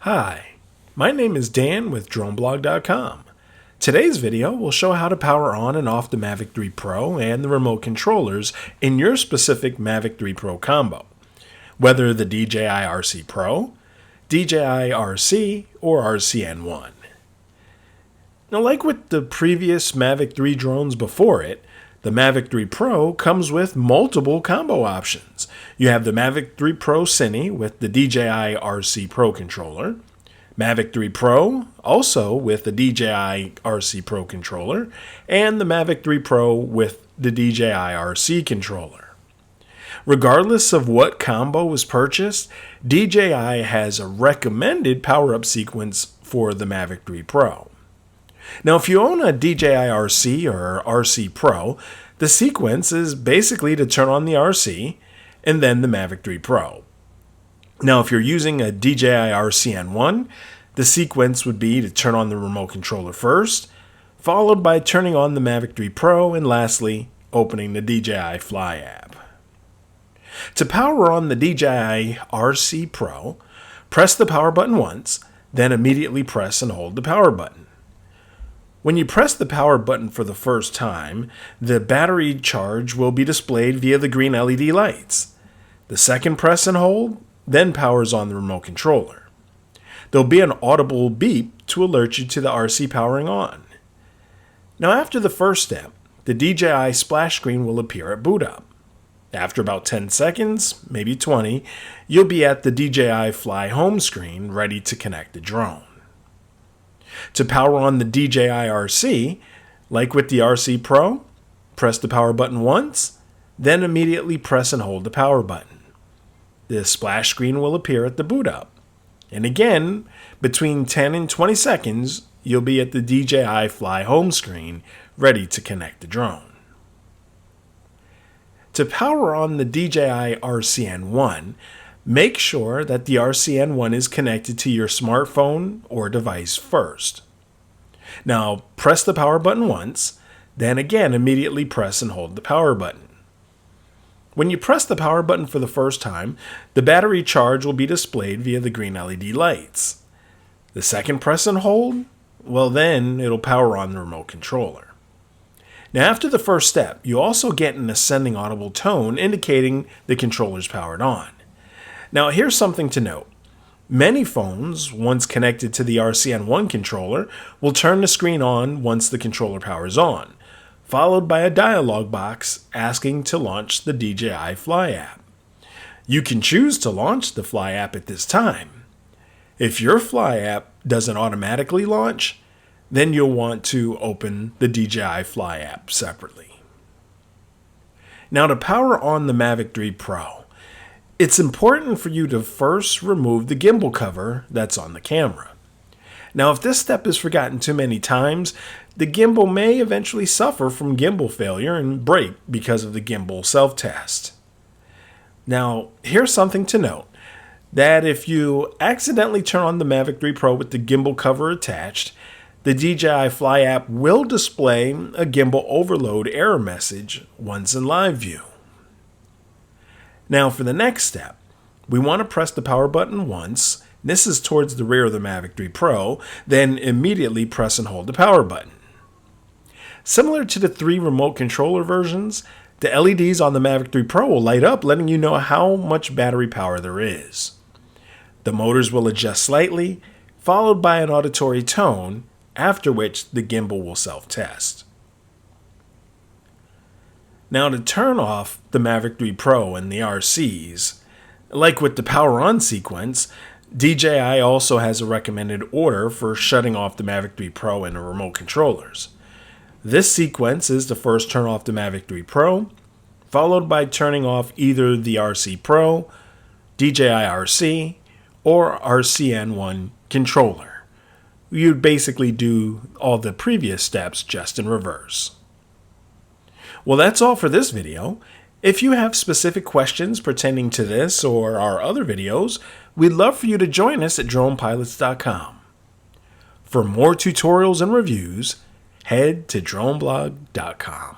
Hi, my name is Dan with Droneblog.com. Today's video will show how to power on and off the Mavic 3 Pro and the remote controllers in your specific Mavic 3 Pro combo, whether the DJI RC Pro, DJI RC, or RC-N1. Now, like with the previous Mavic 3 drones before it, the Mavic 3 Pro comes with multiple combo options. You have the Mavic 3 Pro Cine with the DJI RC Pro controller, Mavic 3 Pro also with the DJI RC Pro controller, and the Mavic 3 Pro with the DJI RC controller. Regardless of what combo was purchased, DJI has a recommended power-up sequence for the Mavic 3 Pro. Now, if you own a DJI RC or RC Pro, the sequence is basically to turn on the RC and then the Mavic 3 Pro. Now, if you're using a DJI RC-N1, the sequence would be to turn on the remote controller first, followed by turning on the Mavic 3 Pro, and lastly, opening the DJI Fly app. To power on the DJI RC Pro, press the power button once, then immediately press and hold the power button. When you press the power button for the first time, the battery charge will be displayed via the green LED lights. The second press and hold then powers on the remote controller. There'll be an audible beep to alert you to the RC powering on. Now, after the first step, the DJI splash screen will appear at boot up. After about 10 seconds, maybe 20, you'll be at the DJI Fly home screen ready to connect the drone. To power on the DJI RC, like with the RC Pro, press the power button once, then immediately press and hold the power button. The splash screen will appear at the boot up. And again, between 10 and 20 seconds, you'll be at the DJI Fly home screen ready to connect the drone. To power on the DJI RC-N1, make sure that the RC-N1 is connected to your smartphone or device first. Now, press the power button once, then again immediately press and hold the power button. When you press the power button for the first time, the battery charge will be displayed via the green LED lights. The second press and hold, well then it'll power on the remote controller. Now, after the first step, you also get an ascending audible tone indicating the controller's powered on. Now, here's something to note. Many phones, once connected to the RC-N1 controller, will turn the screen on once the controller powers on, followed by a dialog box asking to launch the DJI Fly app. You can choose to launch the Fly app at this time. If your Fly app doesn't automatically launch, then you'll want to open the DJI Fly app separately. Now, to power on the Mavic 3 Pro, it's important for you to first remove the gimbal cover that's on the camera. Now, if this step is forgotten too many times, the gimbal may eventually suffer from gimbal failure and break because of the gimbal self-test. Now, here's something to note, that if you accidentally turn on the Mavic 3 Pro with the gimbal cover attached, the DJI Fly app will display a gimbal overload error message once in live view. Now, for the next step, we want to press the power button once. This is towards the rear of the Mavic 3 Pro, then immediately press and hold the power button. Similar to the 3 remote controller versions, the LEDs on the Mavic 3 Pro will light up, letting you know how much battery power there is. The motors will adjust slightly, followed by an auditory tone, after which the gimbal will self-test. Now, to turn off the Mavic 3 Pro and the RCs, like with the power on sequence, DJI also has a recommended order for shutting off the Mavic 3 Pro and the remote controllers. This sequence is to first turn off the Mavic 3 Pro, followed by turning off either the RC Pro, DJI RC, or RC-N1 controller. You'd basically do all the previous steps just in reverse. Well, that's all for this video. If you have specific questions pertaining to this or our other videos, we'd love for you to join us at dronepilots.com. For more tutorials and reviews, head to droneblog.com.